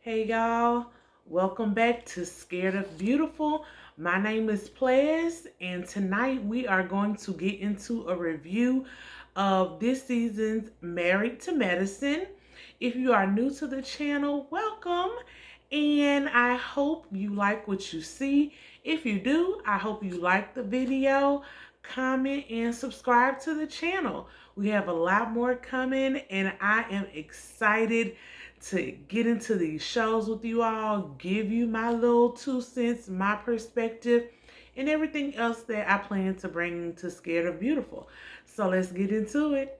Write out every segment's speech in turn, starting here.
Hey y'all, welcome back to Scared of Beautiful. My name is Ples, and tonight we are going to get into a review of this season's Married to Medicine. If you are new to the channel, welcome, and I hope you like what you see. If you do, I hope you like the video, comment, and subscribe to the channel. We have a lot more coming, and I am excited to get into these shows with you all, give you my little 2 cents, my perspective, and everything else that I plan to bring to Scared of Beautiful. So let's get into it.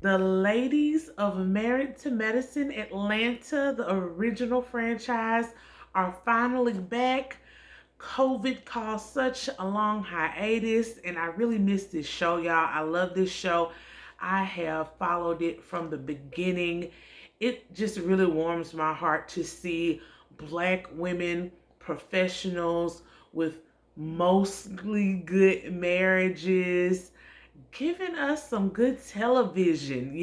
The ladies of Married to Medicine Atlanta, the original franchise, are finally back. COVID caused such a long hiatus, and I really miss this show, y'all. I love this show. I have followed it from the beginning. It just really warms my heart to see Black women, professionals with mostly good marriages, giving us some good television.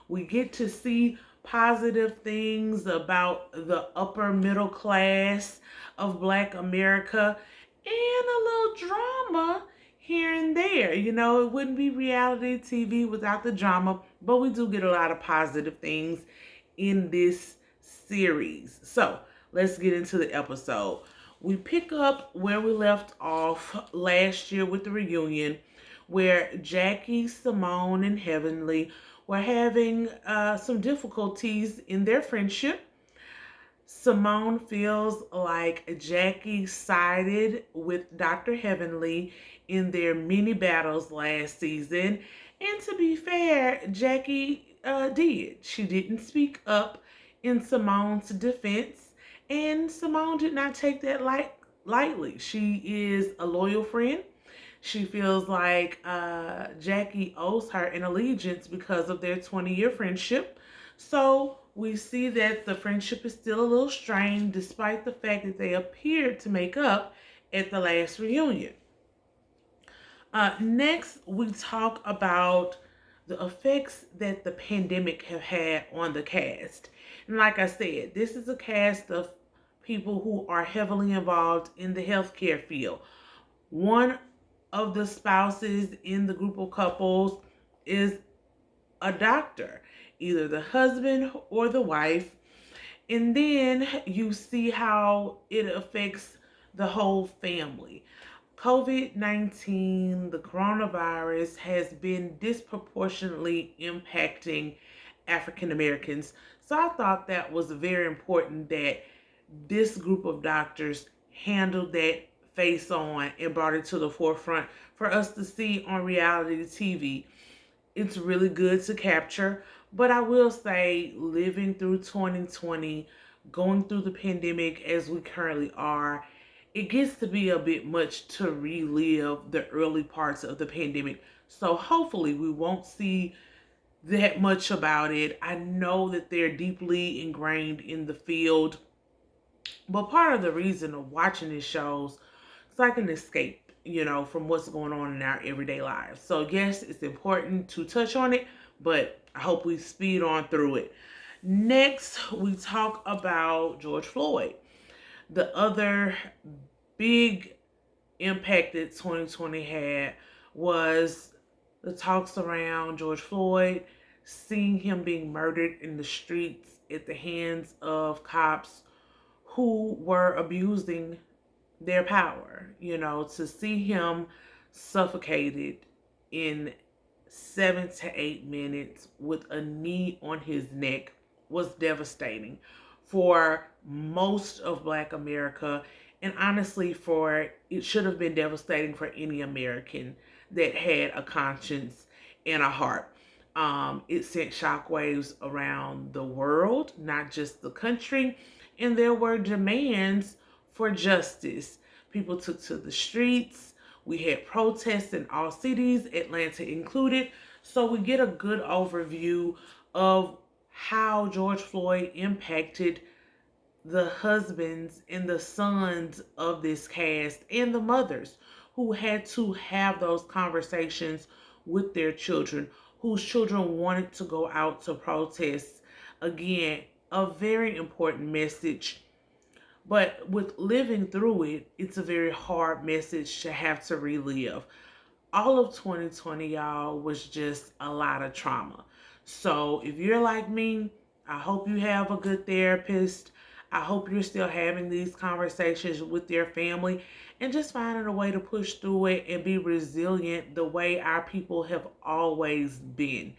We get to see positive things about the upper middle class of Black America and a little drama here and there. It wouldn't be reality TV without the drama, but we do get a lot of positive things in this series. So let's get into the episode. We pick up where we left off last year with the reunion, where Jackie, Simone, and Heavenly were having some difficulties in their friendship. Simone feels like Jackie sided with Dr. Heavenly in their mini battles last season. And to be fair, Jackie did. She didn't speak up in Simone's defense, and Simone did not take that lightly. She is a loyal friend. She feels like Jackie owes her an allegiance because of their 20-year friendship. So we see that the friendship is still a little strained despite the fact that they appeared to make up at the last reunion. Next, we talk about the effects that the pandemic have had on the cast. And like I said, this is a cast of people who are heavily involved in the healthcare field. One of the spouses in the group of couples is a doctor, either the husband or the wife. And then you see how it affects the whole family. COVID-19, the coronavirus, has been disproportionately impacting African Americans. So I thought that was very important that this group of doctors handled that face on and brought it to the forefront for us to see on reality TV. It's really good to capture, but I will say, living through 2020, going through the pandemic as we currently are, it gets to be a bit much to relive the early parts of the pandemic. So hopefully we won't see that much about it. I know that they're deeply ingrained in the field, but part of the reason of watching these shows is like an escape, from what's going on in our everyday lives. So yes, it's important to touch on it, but I hope we speed on through it. Next, we talk about George Floyd. The other big impact that 2020 had was the talks around George Floyd, seeing him being murdered in the streets at the hands of cops who were abusing their power. To see him suffocated in 7 to 8 minutes with a knee on his neck was devastating for most of Black America. And honestly, it should have been devastating for any American that had a conscience and a heart. It sent shockwaves around the world, not just the country, and there were demands for justice. People took to the streets. We had protests in all cities, Atlanta included. So we get a good overview of how George Floyd impacted the husbands and the sons of this cast and the mothers who had to have those conversations with their children, whose children wanted to go out to protest. Again, a very important message. But with living through it, it's a very hard message to have to relive. All of 2020, y'all, was just a lot of trauma. So if you're like me, I hope you have a good therapist. I hope you're still having these conversations with your family and just finding a way to push through it and be resilient the way our people have always been.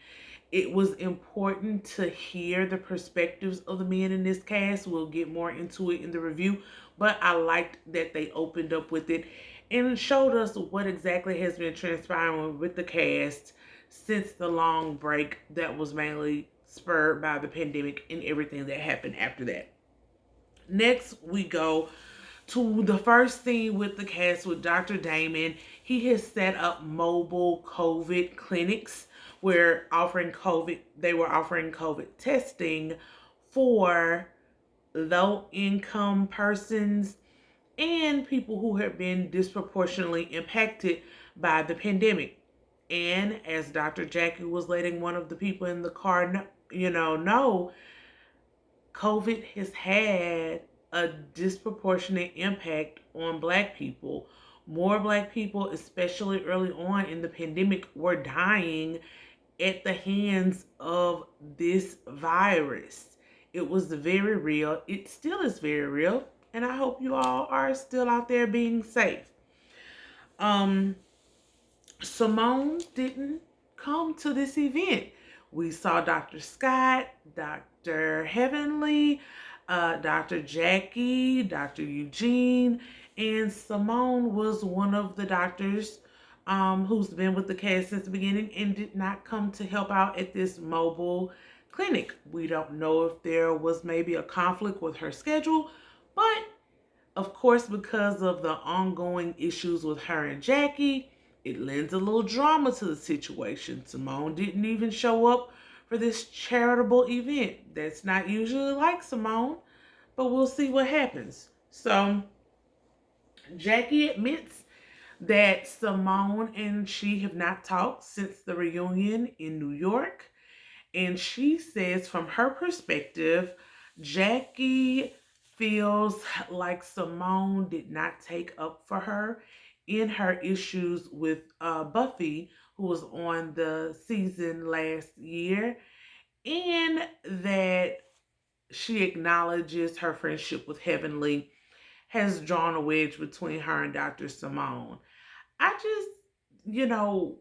It was important to hear the perspectives of the men in this cast. We'll get more into it in the review, but I liked that they opened up with it and showed us what exactly has been transpiring with the cast since the long break that was mainly spurred by the pandemic and everything that happened after that. Next, we go to the first scene with the cast with Dr. Damon. He has set up mobile COVID clinics where they were offering COVID testing for low income persons and people who have been disproportionately impacted by the pandemic. And as Dr. Jackie was letting one of the people in the car know, COVID has had a disproportionate impact on Black people. More Black people, especially early on in the pandemic, were dying at the hands of this virus. It was very real. It still is very real. And I hope you all are still out there being safe. Um, Simone didn't come to this event. We saw Dr. Scott, Dr. Heavenly, Dr. Jackie, Dr. Eugene, and Simone was one of the doctors who's been with the cast since the beginning and did not come to help out at this mobile clinic. We don't know if there was maybe a conflict with her schedule, but of course, because of the ongoing issues with her and Jackie, it lends a little drama to the situation. Simone didn't even show up for this charitable event. That's not usually like Simone, but we'll see what happens. So, Jackie admits that Simone and she have not talked since the reunion in New York. And she says, from her perspective, Jackie feels like Simone did not take up for her in her issues with Buffy, who was on the season last year, and that she acknowledges her friendship with Heavenly has drawn a wedge between her and Dr. Simone. I just, you know,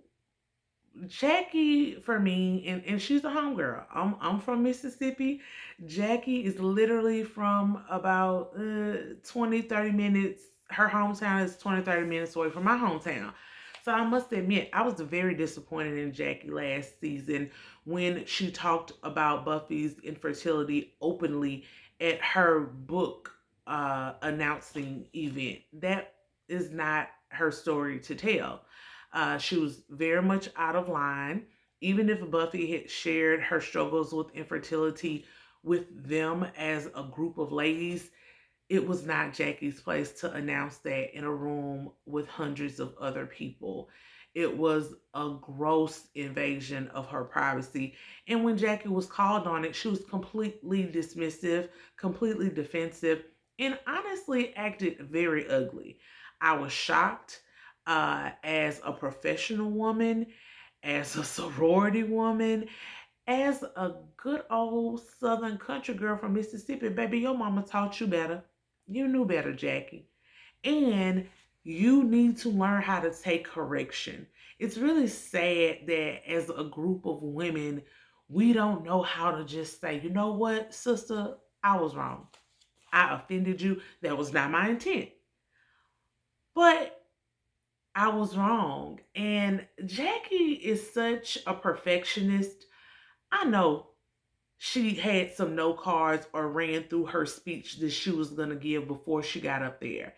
Jackie for me, and she's a homegirl. I'm from Mississippi. Jackie is literally from about 20-30 minutes. Her hometown is 20-30 minutes away from my hometown. So I must admit, I was very disappointed in Jackie last season when she talked about Buffy's infertility openly at her book announcing event. That is not her story to tell. She was very much out of line. Even if Buffy had shared her struggles with infertility with them as a group of ladies, it was not Jackie's place to announce that in a room with hundreds of other people. It was a gross invasion of her privacy. And when Jackie was called on it, she was completely dismissive, completely defensive, and honestly acted very ugly. I was shocked as a professional woman, as a sorority woman, as a good old Southern country girl from Mississippi. Baby, your mama taught you better. You knew better, Jackie. And you need to learn how to take correction. It's really sad that as a group of women, we don't know how to just say, you know what, sister, I was wrong. I offended you. That was not my intent. But I was wrong. And Jackie is such a perfectionist. I know she had some note cards or ran through her speech that she was going to give before she got up there.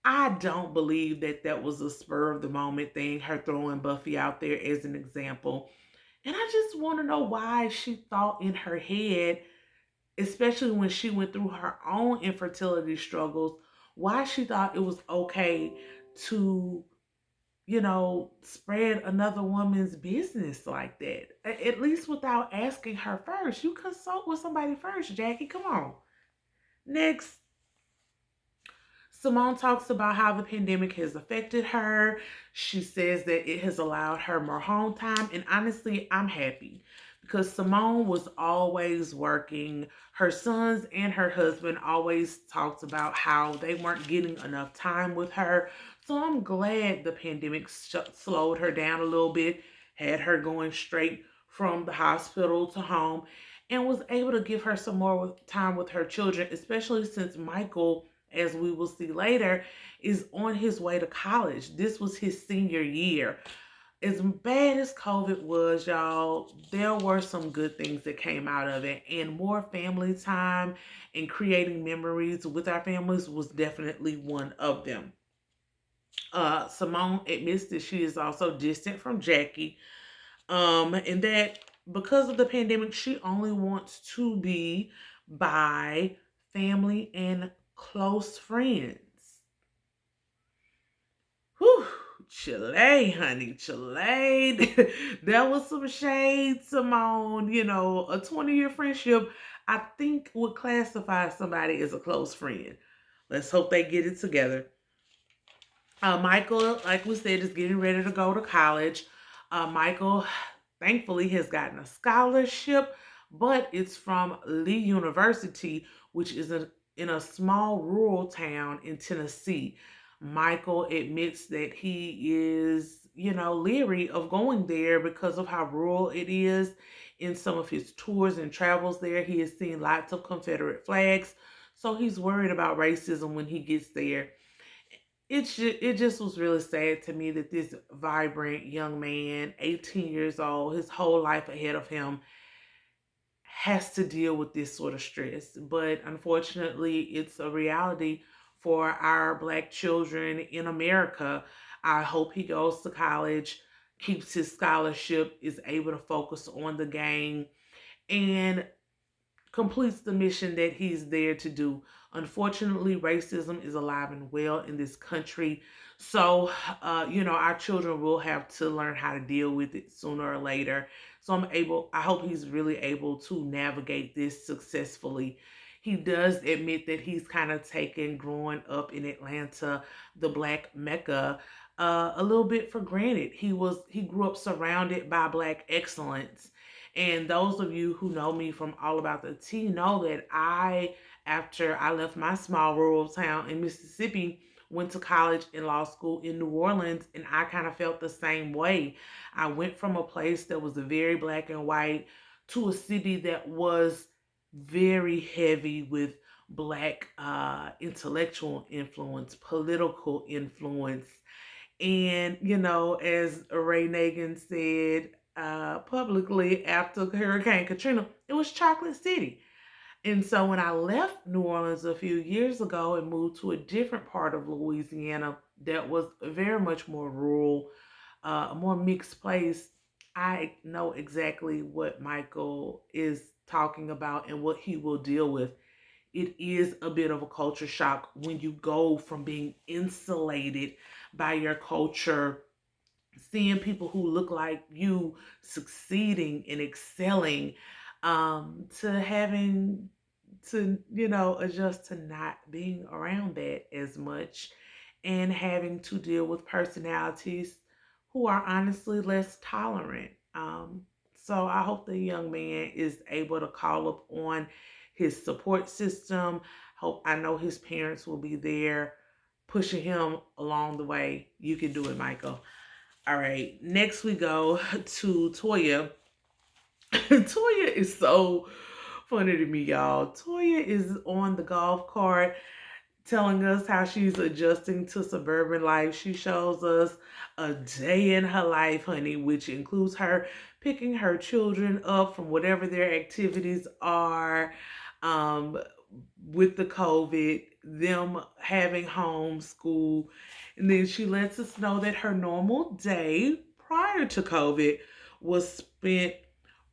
I don't believe that that was a spur of the moment thing, her throwing Buffy out there as an example. And I just want to know why she thought in her head, especially when she went through her own infertility struggles, why she thought it was okay to, spread another woman's business like that. At least without asking her first. You consult with somebody first, Jackie. Come on. Next, Simone talks about how the pandemic has affected her. She says that it has allowed her more home time. And honestly, I'm happy because Simone was always working. Her sons and her husband always talked about how they weren't getting enough time with her. So I'm glad the pandemic slowed her down a little bit, had her going straight from the hospital to home, and was able to give her some more time with her children, especially since Michael, as we will see later, is on his way to college. This was his senior year. As bad as COVID was, y'all, there were some good things that came out of it. And more family time and creating memories with our families was definitely one of them. Simone admits that she is also distant from Jackie, and that because of the pandemic, she only wants to be by family and close friends. Whew, Chile, honey, Chile. That was some shade, Simone. A 20-year friendship, I think, would classify somebody as a close friend. Let's hope they get it together. Michael, like we said, is getting ready to go to college. Michael, thankfully, has gotten a scholarship, but it's from Lee University, which is in a small rural town in Tennessee. Michael admits that he is, leery of going there because of how rural it is. In some of his tours and travels there, he has seen lots of Confederate flags. So he's worried about racism when he gets there. It just was really sad to me that this vibrant young man, 18 years old, his whole life ahead of him, has to deal with this sort of stress. But unfortunately, it's a reality for our Black children in America. I hope he goes to college, keeps his scholarship, is able to focus on the game, and completes the mission that he's there to do. Unfortunately, racism is alive and well in this country. So, our children will have to learn how to deal with it sooner or later. So I hope he's really able to navigate this successfully. He does admit that he's kind of taken growing up in Atlanta, the Black Mecca, a little bit for granted. He grew up surrounded by Black excellence, and those of you who know me from All About the Tea know that after I left my small rural town in Mississippi, went to college and law school in New Orleans, and I kind of felt the same way. I went from a place that was very black and white to a city that was very heavy with Black intellectual influence, political influence. And, as Ray Nagin said publicly after Hurricane Katrina, it was Chocolate City. And so when I left New Orleans a few years ago and moved to a different part of Louisiana that was very much more rural, a more mixed place, I know exactly what Michael is talking about and what he will deal with. It is a bit of a culture shock when you go from being insulated by your culture, seeing people who look like you succeeding and excelling, to having to, adjust to not being around that as much and having to deal with personalities who are honestly less tolerant. So I hope the young man is able to call up on his support system. I know his parents will be there pushing him along the way. You can do it, Michael. All right, next we go to Toya. Toya is so funny to me, y'all. Toya is on the golf cart. telling us how she's adjusting to suburban life. She shows us a day in her life, honey, which includes her picking her children up from whatever their activities are, um, with the COVID, them having homeschool. And then she lets us know that her normal day prior to COVID was spent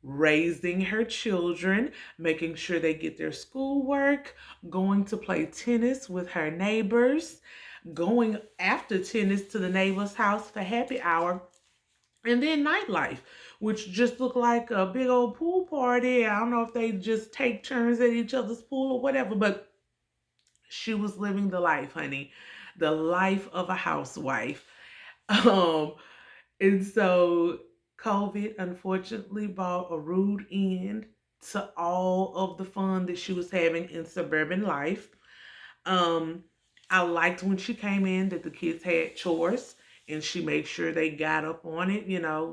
raising her children, making sure they get their schoolwork, going to play tennis with her neighbors, going after tennis to the neighbor's house for happy hour, and then nightlife, which just looked like a big old pool party. I don't know if they just take turns at each other's pool or whatever, but she was living the life, honey, the life of a housewife. Um, and so COVID unfortunately brought a rude end to all of the fun that she was having in suburban life. Um, I liked when she came in that the kids had chores and she made sure they got up on it.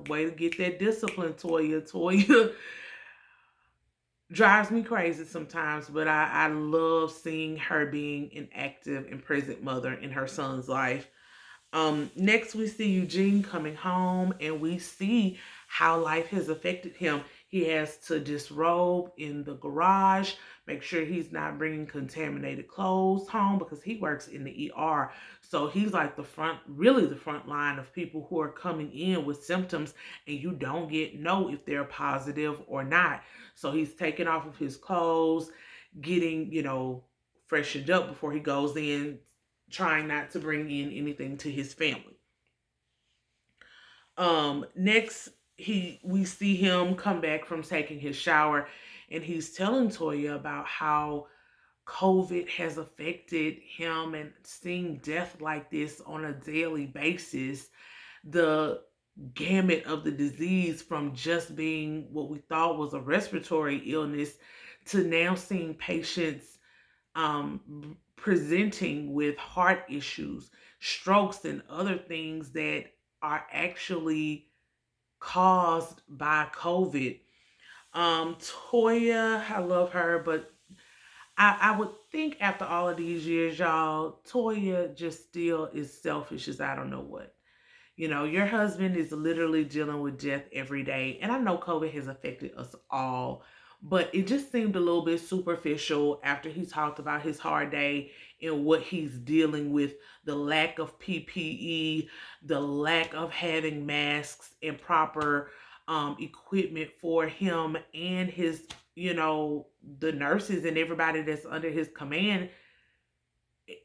Way to get that discipline, Toya. Toya drives me crazy sometimes, but I love seeing her being an active and present mother in her son's life. Next, we see Eugene coming home, and we see how life has affected him. He has to disrobe in the garage, make sure he's not bringing contaminated clothes home because he works in the ER. So he's like really the front line of people who are coming in with symptoms, and you don't know if they're positive or not. So he's taking off of his clothes, getting, freshened up before he goes in, trying not to bring in anything to his family. Next, we see him come back from taking his shower, and he's telling Toya about how COVID has affected him and seeing death like this on a daily basis. The gamut of the disease, from just being what we thought was a respiratory illness to now seeing patients presenting with heart issues, strokes, and other things that are actually caused by COVID. Toya, I love her, but I would think after all of these years, y'all, Toya just still is selfish as I don't know what. Your husband is literally dealing with death every day. And I know COVID has affected us all, but it just seemed a little bit superficial after he talked about his hard day and what he's dealing with, the lack of PPE, the lack of having masks and proper equipment for him and his, the nurses and everybody that's under his command.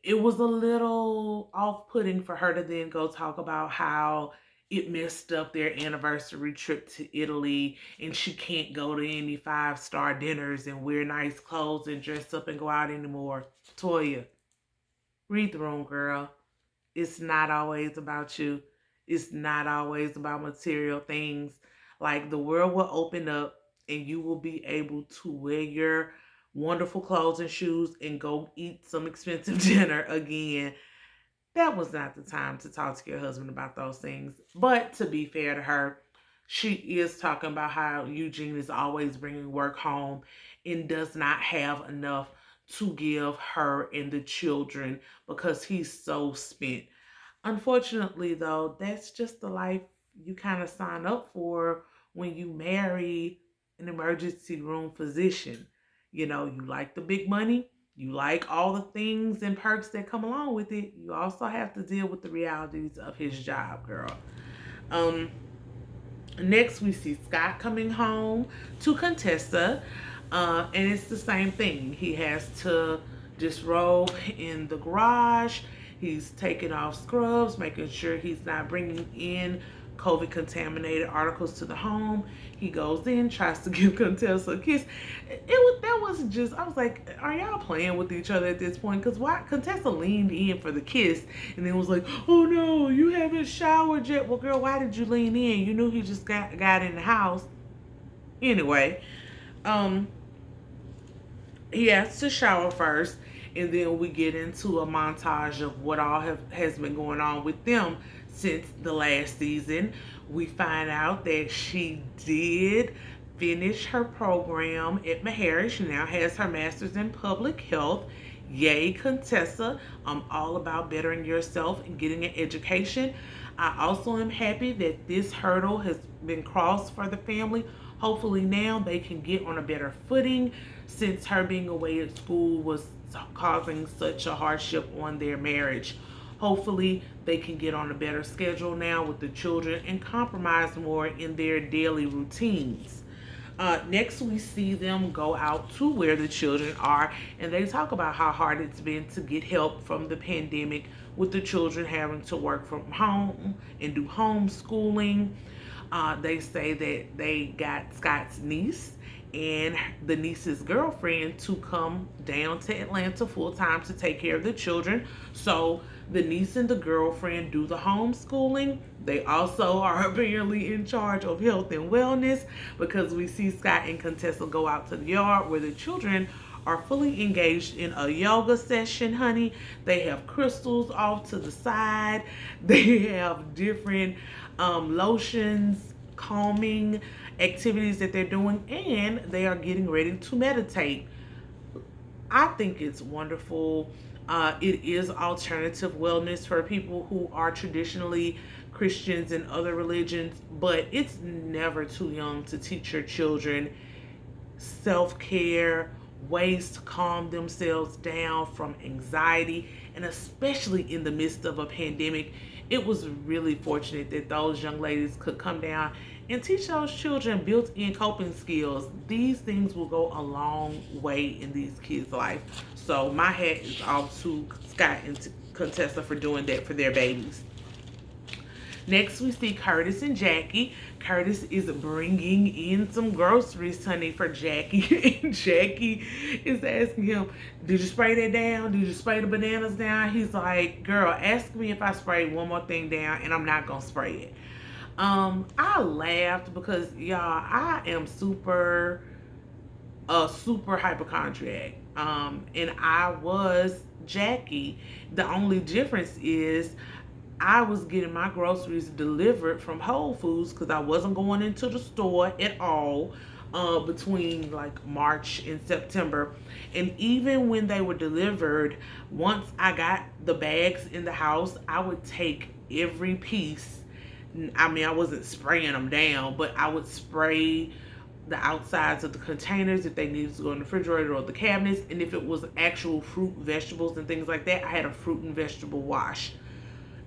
It was a little off-putting for her to then go talk about how it messed up their anniversary trip to Italy and she can't go to any five-star dinners and wear nice clothes and dress up and go out anymore. Toya, read the room, girl. It's not always about you. It's not always about material things. Like, the world will open up and you will be able to wear your wonderful clothes and shoes and go eat some expensive dinner again. That was not the time to talk to your husband about those things. But to be fair to her, she is talking about how Eugene is always bringing work home and does not have enough to give her and the children because he's so spent. Unfortunately, though, that's just the life you kind of sign up for when you marry an emergency room physician. You like the big money, you like all the things and perks that come along with it. You also have to deal with the realities of his job, girl. Um, Next, we see Scott coming home to Contessa, and it's the same thing. He has to disrobe in the garage. He's taking off scrubs, making sure he's not bringing in COVID contaminated articles to the home. He goes in, tries to give Contessa a kiss. That was just, I was like, are y'all playing with each other at this point? Because why Contessa leaned in for the kiss and then was like, oh no, you haven't showered yet. Well, girl, why did you lean in? You knew he just got in the house. Anyway, he has to shower first, and then we get into a montage of what all has been going on with them since the last season. We find out that she did finish her program at Meharry. She now has her master's in public health. Yay, Contessa. I'm all about bettering yourself and getting an education. I also am happy that this hurdle has been crossed for the family. Hopefully now they can get on a better footing since her being away at school was causing such a hardship on their marriage. Hopefully they can get on a better schedule now with the children and compromise more in their daily routines. Next, we see them go out to where the children are, and they talk about how hard it's been to get help from the pandemic with the children having to work from home and do homeschooling. They say that they got Scott's niece and the niece's girlfriend to come down to Atlanta full time to take care of the children. So the niece and the girlfriend do the homeschooling. They also are apparently in charge of health and wellness because we see Scott and Contessa go out to the yard where the children are fully engaged in a yoga session, honey. They have crystals off to the side. They have different lotions, calming activities that they're doing, and they are getting ready to meditate. I think it's wonderful. It is alternative wellness for people who are traditionally Christians and other religions, but it's never too young to teach your children self-care, ways to calm themselves down from anxiety, and especially in the midst of a pandemic. It was really fortunate that those young ladies could come down and teach those children built-in coping skills. These things will go a long way in these kids' life. So my hat is off to Scott and Contessa for doing that for their babies. Next, we see Curtis and Jackie. Curtis is bringing in some groceries, honey, for Jackie. And Jackie is asking him, did you spray that down? Did you spray the bananas down? He's like, girl, ask me if I sprayed one more thing down and I'm not going to spray it. I laughed because, y'all, I am a super hypochondriac. And I was Jackie. The only difference is I was getting my groceries delivered from Whole Foods because I wasn't going into the store at all between like March and September. And even when they were delivered, once I got the bags in the house, I would take every piece. I mean, I wasn't spraying them down, but I would spray the outsides of the containers if they needed to go in the refrigerator or the cabinets. And if it was actual fruit, vegetables, and things like that, I had a fruit and vegetable wash.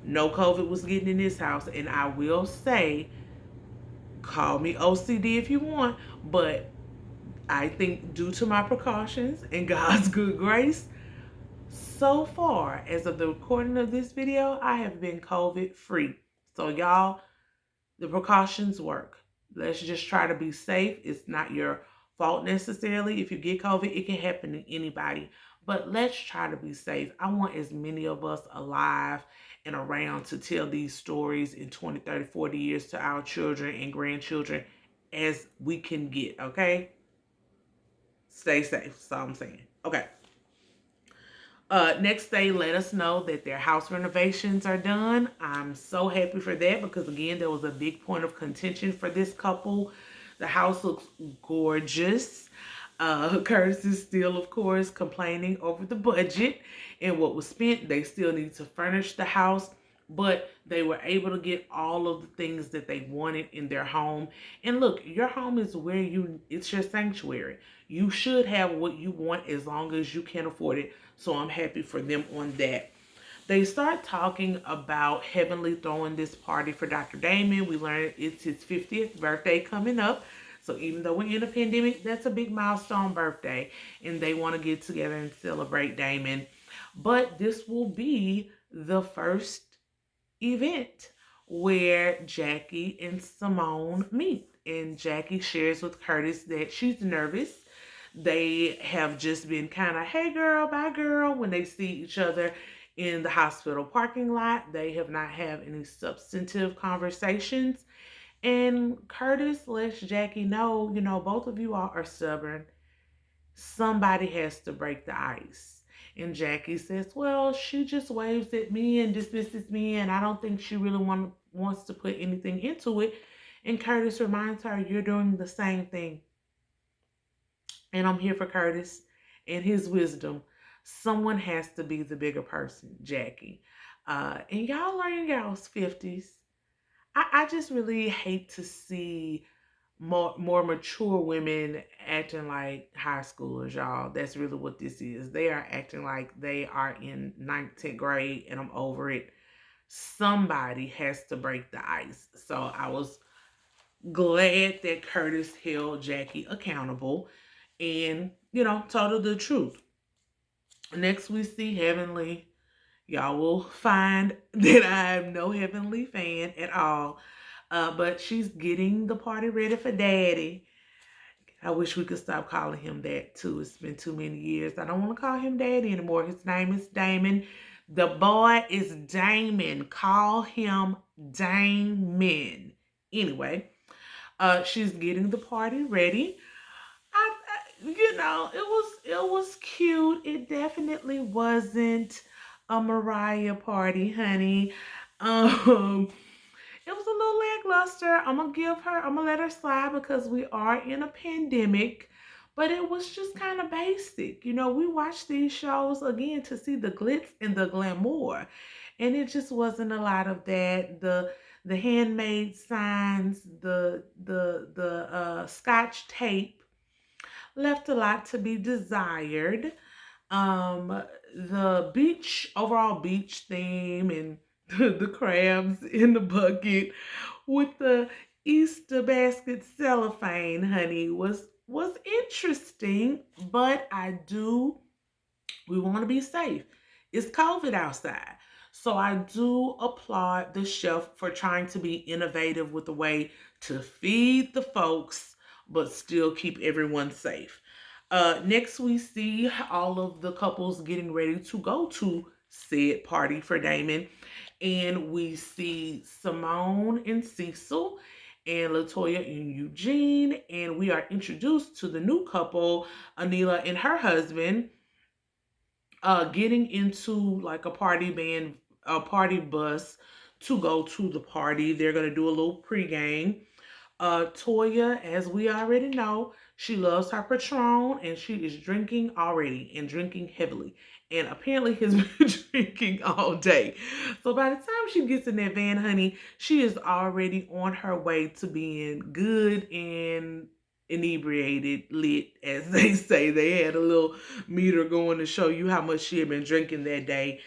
No COVID was getting in this house. And I will say, call me OCD if you want, but I think due to my precautions and God's good grace, so far as of the recording of this video, I have been COVID free. So y'all, the precautions work. Let's just try to be safe. It's not your fault necessarily. If you get COVID, it can happen to anybody. But let's try to be safe. I want as many of us alive and around to tell these stories in 20, 30, 40 years to our children and grandchildren as we can get, okay? Stay safe, that's all I'm saying. Okay. Next, they let us know that their house renovations are done. I'm so happy for that because, again, there was a big point of contention for this couple. The house looks gorgeous. Curtis is still, of course, complaining over the budget and what was spent. They still need to furnish the house, but they were able to get all of the things that they wanted in their home. And look, your home is where it's your sanctuary. You should have what you want as long as you can afford it. So I'm happy for them on that. They start talking about Heavenly throwing this party for Dr. Damon. We learned it's his 50th birthday coming up. So even though we're in a pandemic, that's a big milestone birthday. And they want to get together and celebrate Damon. But this will be the first event where Jackie and Simone meet. And Jackie shares with Curtis that she's nervous. They have just been kind of, hey girl, bye girl, when they see each other in the hospital parking lot. They have not had any substantive conversations. And Curtis lets Jackie know, both of you all are stubborn. Somebody has to break the ice. And Jackie says, well, she just waves at me and dismisses me, and I don't think she really wants to put anything into it. And Curtis reminds her, you're doing the same thing. And I'm here for Curtis and his wisdom. Someone has to be the bigger person, Jackie. And y'all are in y'all's 50s. I just really hate to see more mature women acting like high schoolers, y'all. That's really what this is. They are acting like they are in 19th grade, and I'm over it. Somebody has to break the ice. So I was glad that Curtis held Jackie accountable and, told her the truth. Next, we see Heavenly. Y'all will find that I am no Heavenly fan at all. But she's getting the party ready for Daddy. I wish we could stop calling him that too. It's been too many years. I don't want to call him Daddy anymore. His name is Damon. The boy is Damon. Call him Damon. Anyway, she's getting the party ready. It was cute. It definitely wasn't a Mariah party, honey. Um, it was a little lackluster. I'm gonna let her slide because we are in a pandemic, but it was just kind of basic. We watch these shows again to see the glitz and the glamour, and it just wasn't a lot of that. The handmade signs, the scotch tape left a lot to be desired. The overall beach theme and the crabs in the bucket with the Easter basket cellophane, honey, was interesting, but we want to be safe. It's COVID outside. So I do applaud the chef for trying to be innovative with a way to feed the folks, but still keep everyone safe. Next, we see all of the couples getting ready to go to said party for Damon. And we see Simone and Cecil and Latoya and Eugene. And we are introduced to the new couple, Anila and her husband, getting into like a party bus to go to the party. They're going to do a little pregame. Toya, as we already know, she loves her Patron and she is drinking already and drinking heavily. And apparently has been drinking all day. So by the time she gets in that van, honey, she is already on her way to being good and inebriated, lit, as they say. They had a little meter going to show you how much she had been drinking that day.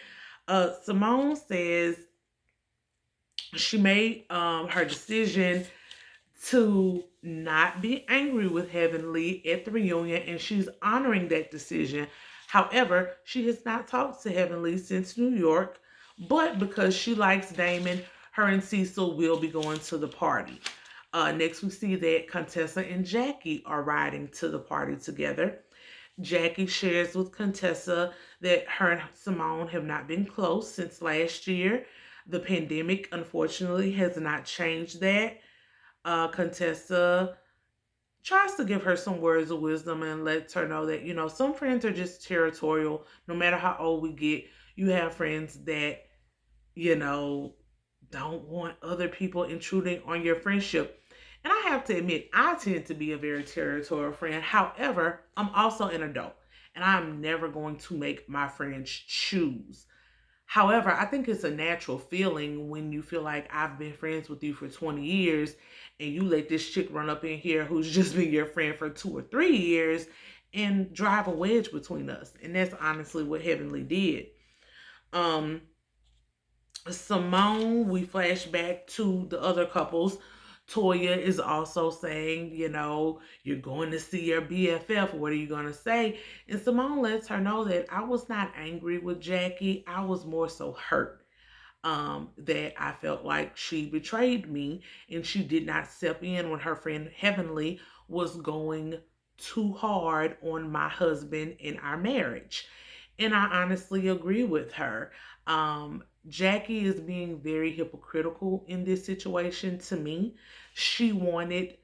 Simone says she made her decision to not be angry with Heavenly at the reunion, and she's honoring that decision. However, she has not talked to Heavenly since New York, but because she likes Damon, her and Cecil will be going to the party. Next, we see that Contessa and Jackie are riding to the party together. Jackie shares with Contessa that her and Simone have not been close since last year. The pandemic, unfortunately, has not changed that. Contessa tries to give her some words of wisdom and lets her know that, some friends are just territorial. No matter how old we get, you have friends that, don't want other people intruding on your friendship. And I have to admit, I tend to be a very territorial friend. However, I'm also an adult and I'm never going to make my friends choose. However, I think it's a natural feeling when you feel like I've been friends with you for 20 years and you let this chick run up in here who's just been your friend for 2 or 3 years and drive a wedge between us. And that's honestly what Heavenly did. Simone, we flash back to the other couples. Toya is also saying, you're going to see your BFF. What are you going to say? And Simone lets her know that I was not angry with Jackie. I was more so hurt that I felt like she betrayed me and she did not step in when her friend Heavenly was going too hard on my husband and our marriage. And I honestly agree with her. Jackie is being very hypocritical in this situation to me. She wanted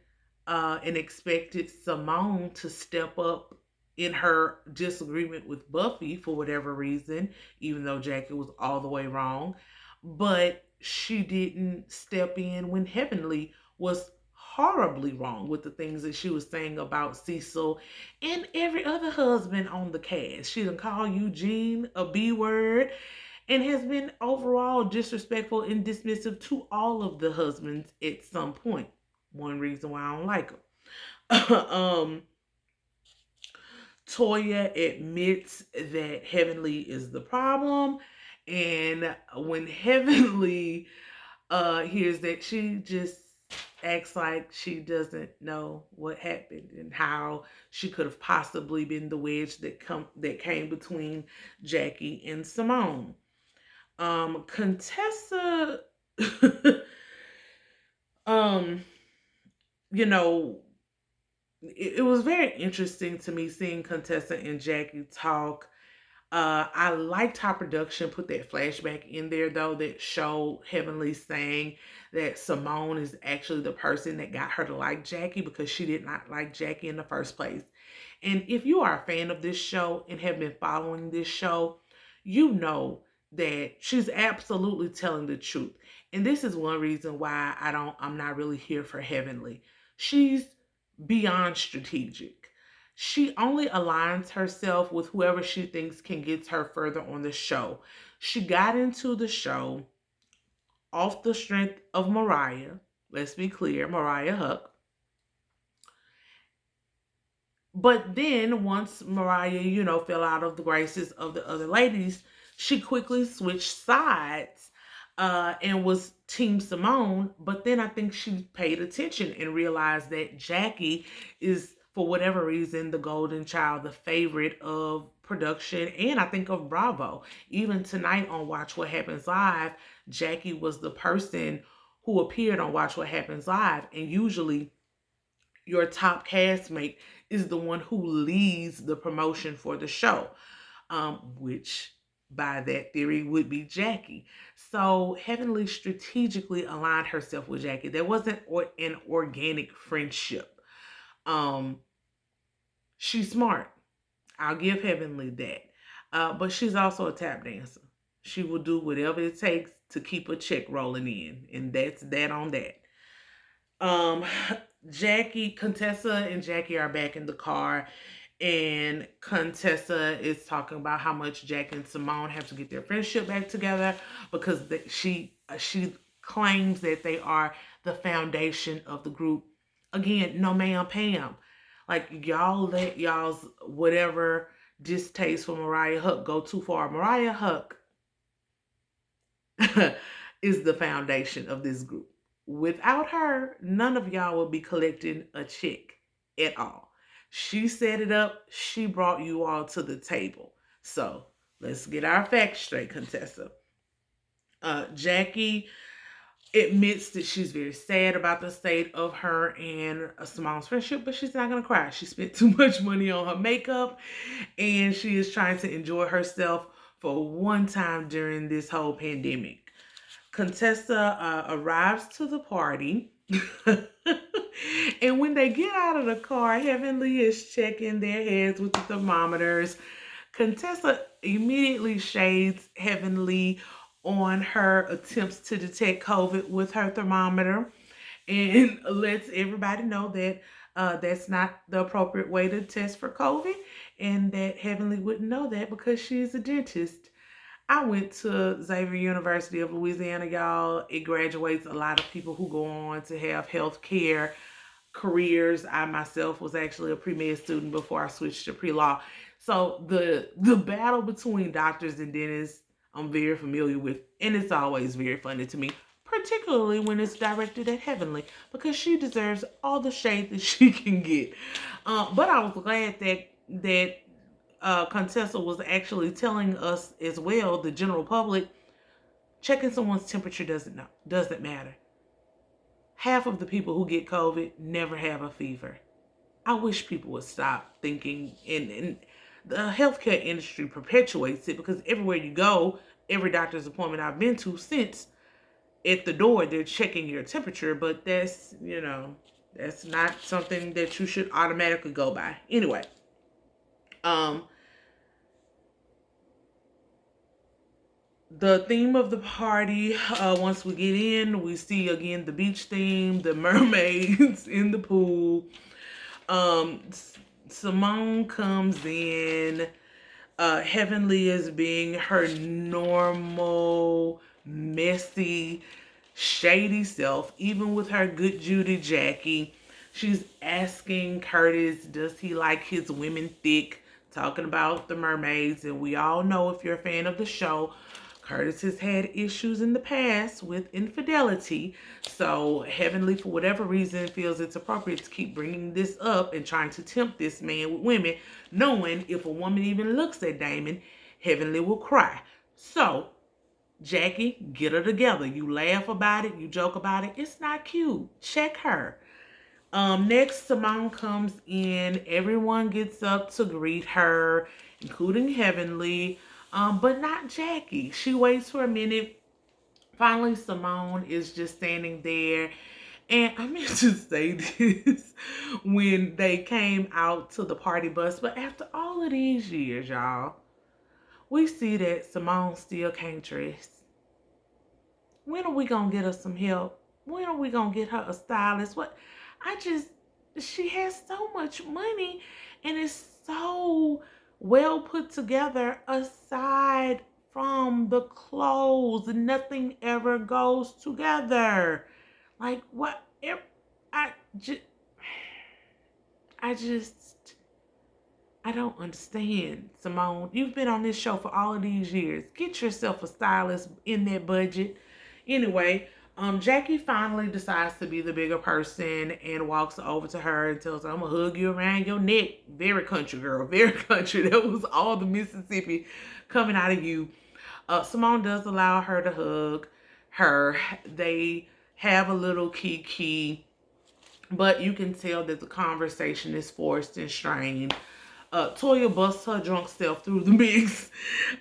and expected Simone to step up in her disagreement with Buffy for whatever reason, even though Jackie was all the way wrong. But she didn't step in when Heavenly was horribly wrong with the things that she was saying about Cecil and every other husband on the cast. She done called Eugene a B word and has been overall disrespectful and dismissive to all of the husbands at some point. One reason why I don't like them. Toya admits that Heavenly is the problem, and when Heavenly hears that, she just acts like she doesn't know what happened and how she could have possibly been the wedge that came between Jackie and Simone. Contessa, um, you know, it was very interesting to me seeing Contessa and Jackie talk. I liked how production put that flashback in there, though, that showed Heavenly saying that Simone is actually the person that got her to like Jackie because she did not like Jackie in the first place. And if you are a fan of this show and have been following this show, you know that she's absolutely telling the truth. And this is one reason why I'm not really here for Heavenly. She's beyond strategic. She only aligns herself with whoever she thinks can get her further on the show. She got into the show off the strength of Mariah. Let's be clear, Mariah Huq. But then once Mariah, fell out of the graces of the other ladies, she quickly switched sides and was Team Simone. But then I think she paid attention and realized that Jackie is, for whatever reason, the golden child, the favorite of production, and I think of Bravo. Even tonight on Watch What Happens Live, Jackie was the person who appeared on Watch What Happens Live. And usually your top castmate is the one who leads the promotion for the show, which by that theory would be Jackie. So Heavenly strategically aligned herself with Jackie. There wasn't an organic friendship. She's smart. I'll give Heavenly that. But she's also a tap dancer. She will do whatever it takes to keep a check rolling in. And that's that on that. Contessa and Jackie are back in the car, and Contessa is talking about how much Jackie and Simone have to get their friendship back together because she claims that they are the foundation of the group. Again, no ma'am, Pam. Like, y'all let y'all's whatever distaste for Mariah Huq go too far. Mariah Huq is the foundation of this group. Without her, none of y'all would be collecting a check at all. She set it up. She brought you all to the table. So let's get our facts straight, Contessa. Jackie admits that she's very sad about the state of her and Simone's friendship, but she's not going to cry. She spent too much money on her makeup, and she is trying to enjoy herself for one time during this whole pandemic. Contessa arrives to the party. And when they get out of the car, Heavenly is checking their heads with the thermometers. Contessa immediately shades Heavenly on her attempts to detect COVID with her thermometer and lets everybody know that that's not the appropriate way to test for COVID, and that Heavenly wouldn't know that because she's a dentist. I went to Xavier University of Louisiana, y'all. It graduates a lot of people who go on to have healthcare careers. I myself was actually a pre-med student before I switched to pre-law. So the battle between doctors and dentists, I'm very familiar with, and it's always very funny to me, particularly when it's directed at Heavenly, because she deserves all the shade that she can get. But I was glad that Contessa was actually telling us as well, the general public, checking someone's temperature doesn't matter. Half of the people who get COVID never have a fever. I wish people would stop thinking, and the healthcare industry perpetuates it, because everywhere you go, every doctor's appointment I've been to since, at the door, they're checking your temperature, but that's not something that you should automatically go by. Anyway, The theme of the party, once we get in, we see again the beach theme, the mermaids in the pool. Um, Simone comes in. Heavenly is being her normal, messy, shady self, even with her good Judy Jackie. She's asking Curtis, does he like his women thick? Talking about the mermaids. And we all know, if you're a fan of the show, Curtis has had issues in the past with infidelity. So Heavenly, for whatever reason, feels it's appropriate to keep bringing this up and trying to tempt this man with women, knowing if a woman even looks at Damon, Heavenly will cry. So, Jackie, get her together. You laugh about it, you joke about it. It's not cute. Check her. Next, Simone comes in. Everyone gets up to greet her, including Heavenly, but not Jackie. She waits for a minute. Finally, Simone is just standing there. And I meant to say this when they came out to the party bus, but after all of these years, y'all, we see that Simone still can't dress. When are we gonna get her some help? When are we gonna get her a stylist? What? I just, she has so much money and it's so well put together aside from the clothes. Nothing ever goes together. Like, what? I just, I just, I don't understand, Simone. You've been on this show for all of these years. Get yourself a stylist in that budget. Anyway, Jackie finally decides to be the bigger person and walks over to her and tells her, I'm going to hug you around your neck. Very country, girl. Very country. That was all the Mississippi coming out of you. Simone does allow her to hug her. They have a little kiki, but you can tell that the conversation is forced and strained. Toya busts her drunk self through the mix,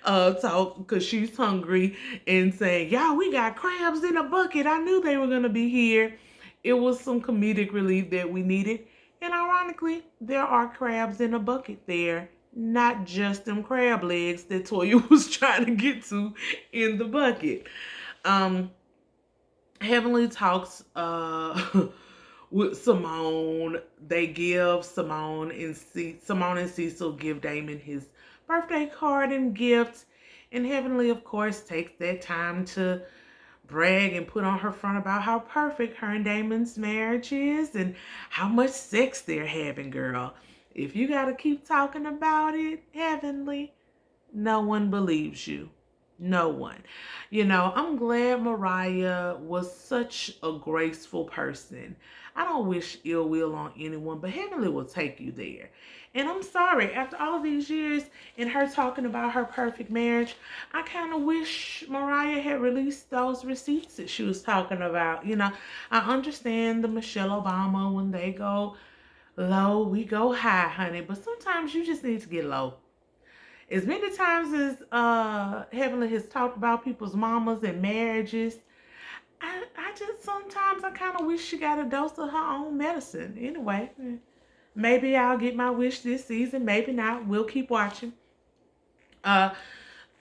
talk because she's hungry and saying, "Y'all, we got crabs in a bucket. I knew they were gonna be here." It was some comedic relief that we needed, and ironically, there are crabs in a bucket there, not just them crab legs that Toya was trying to get to in the bucket. Heavenly talks with Simone. They give Simone and Cecil give Damon his birthday card and gift. And Heavenly, of course, takes that time to brag and put on her front about how perfect her and Damon's marriage is and how much sex they're having, girl. If you gotta keep talking about it, Heavenly, no one believes you. No one. I'm glad Mariah was such a graceful person. I don't wish ill will on anyone, but Heavenly will take you there. And I'm sorry, after all these years and her talking about her perfect marriage, I kind of wish Mariah had released those receipts that she was talking about. I understand the Michelle Obama, when they go low, we go high, honey, but sometimes you just need to get low. As many times as Heavenly has talked about people's mamas and marriages, I just sometimes I kind of wish she got a dose of her own medicine. Anyway, maybe I'll get my wish this season. Maybe not. We'll keep watching. The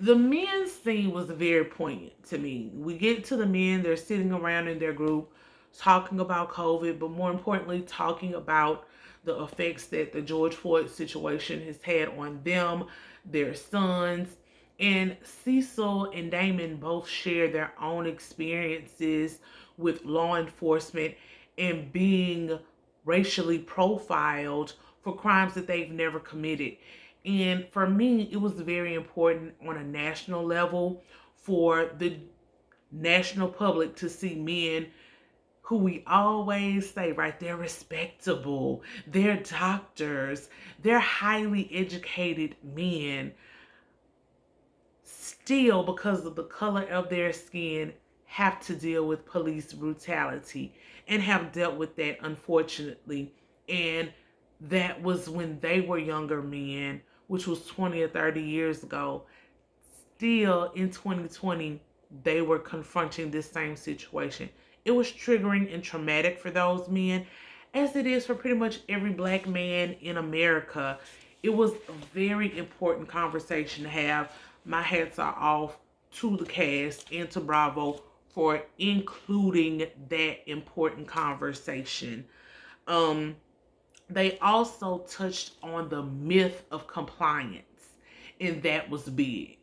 men's scene was very poignant to me. We get to the men. They're sitting around in their group talking about COVID, but more importantly, talking about the effects that the George Floyd situation has had on them, their sons. And Cecil and Damon both share their own experiences with law enforcement and being racially profiled for crimes that they've never committed. And for me, it was very important on a national level for the national public to see men who we always say, right, they're respectable, they're doctors, they're highly educated men, still, because of the color of their skin, have to deal with police brutality and have dealt with that, unfortunately. And that was when they were younger men, which was 20 or 30 years ago. Still in 2020, they were confronting this same situation. It was triggering and traumatic for those men, as it is for pretty much every black man in America. It was a very important conversation to have. My hats are off to the cast and to Bravo for including that important conversation. They also touched on the myth of compliance, and that was big.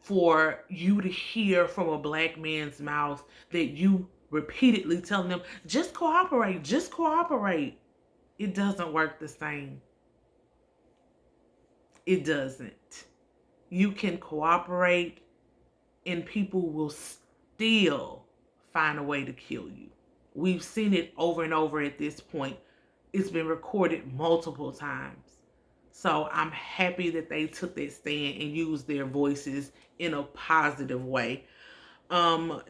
For you to hear from a black man's mouth that you repeatedly telling them, just cooperate, just cooperate. It doesn't work the same. It doesn't. You can cooperate and people will still find a way to kill you. We've seen it over and over at this point. It's been recorded multiple times. So I'm happy that they took that stand and used their voices in a positive way.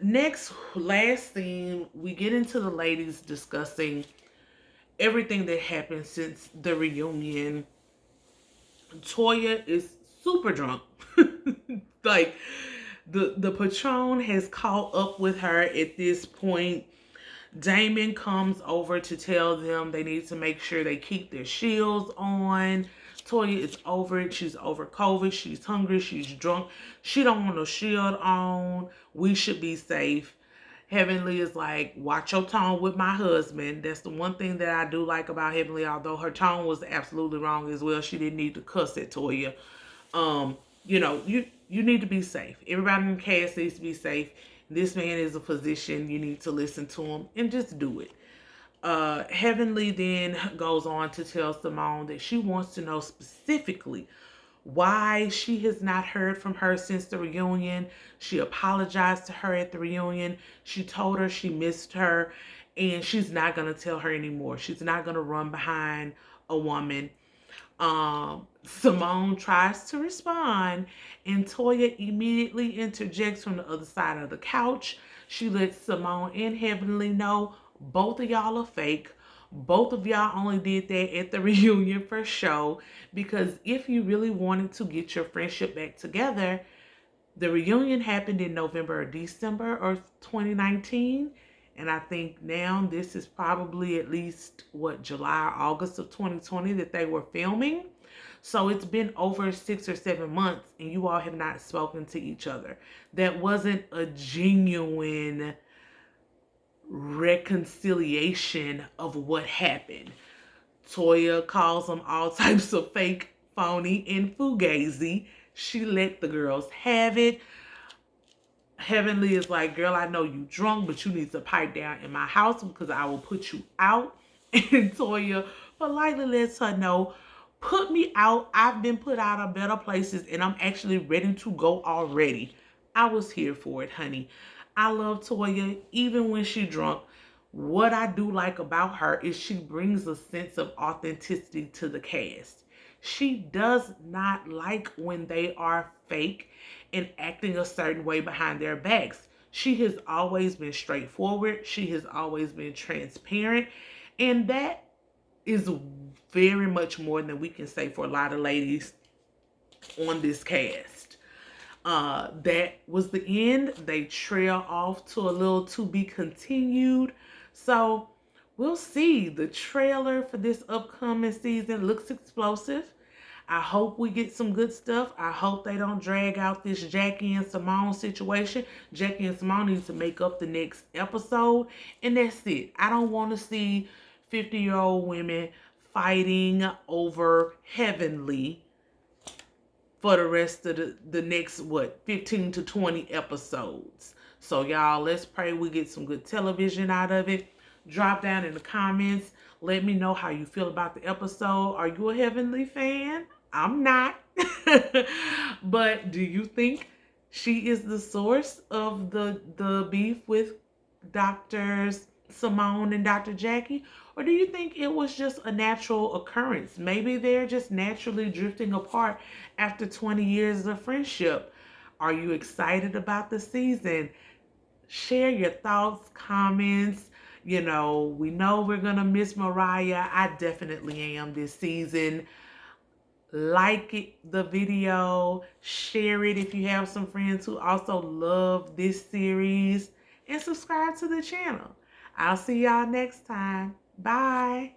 Next, last thing, we get into the ladies discussing everything that happened since the reunion. Toya is super drunk. Like, the Patron has caught up with her at this point. Damon comes over to tell them they need to make sure they keep their shields on. Toya is over it. She's over COVID. She's hungry. She's drunk. She don't want no shield on. We should be safe. Heavenly is like, watch your tone with my husband. That's the one thing that I do like about Heavenly, although her tone was absolutely wrong as well. She didn't need to cuss at Toya. You know, you need to be safe. Everybody in the cast needs to be safe. This man is a physician. You need to listen to him and just do it. Heavenly then goes on to tell Simone that she wants to know specifically why she has not heard from her since the reunion. She apologized to her at the reunion. She told her she missed her, and she's not going to tell her anymore. She's not going to run behind a woman. Simone tries to respond, and Toya immediately interjects from the other side of the couch. She lets Simone and Heavenly know both of y'all are fake. Both of y'all only did that at the reunion for show, because if you really wanted to get your friendship back together, the reunion happened in November or December of 2019. And I think now this is probably at least, July or August of 2020 that they were filming. So it's been over 6 or 7 months and you all have not spoken to each other. That wasn't a genuine reconciliation of what happened. Toya calls them all types of fake, phony, and fugazi. She let the girls have it. Heavenly is like, girl, I know you drunk, but you need to pipe down in my house because I will put you out. And Toya politely lets her know, put me out. I've been put out of better places and I'm actually ready to go already. I was here for it, honey. I love Toya even when she's drunk. What I do like about her is she brings a sense of authenticity to the cast. She does not like when they are fake and acting a certain way behind their backs. She has always been straightforward. She has always been transparent. And that is very much more than we can say for a lot of ladies on this cast. That was the end. They trail off to a little to be continued. So we'll see. The trailer for this upcoming season looks explosive. I hope we get some good stuff. I hope they don't drag out this Jackie and Simone situation. Jackie and Simone need to make up the next episode. And that's it. I don't want to see 50-year-old women fighting over Heavenly for the rest of the next, 15 to 20 episodes. So y'all, let's pray we get some good television out of it. Drop down in the comments. Let me know how you feel about the episode. Are you a Heavenly fan? I'm not. But do you think she is the source of the beef with Doctors Simone and Dr. Jackie? Or do you think it was just a natural occurrence? Maybe they're just naturally drifting apart after 20 years of friendship. Are you excited about the season? Share your thoughts, comments. You know, we know we're going to miss Mariah. I definitely am this season. Like the video. Share it if you have some friends who also love this series. And subscribe to the channel. I'll see y'all next time. Bye.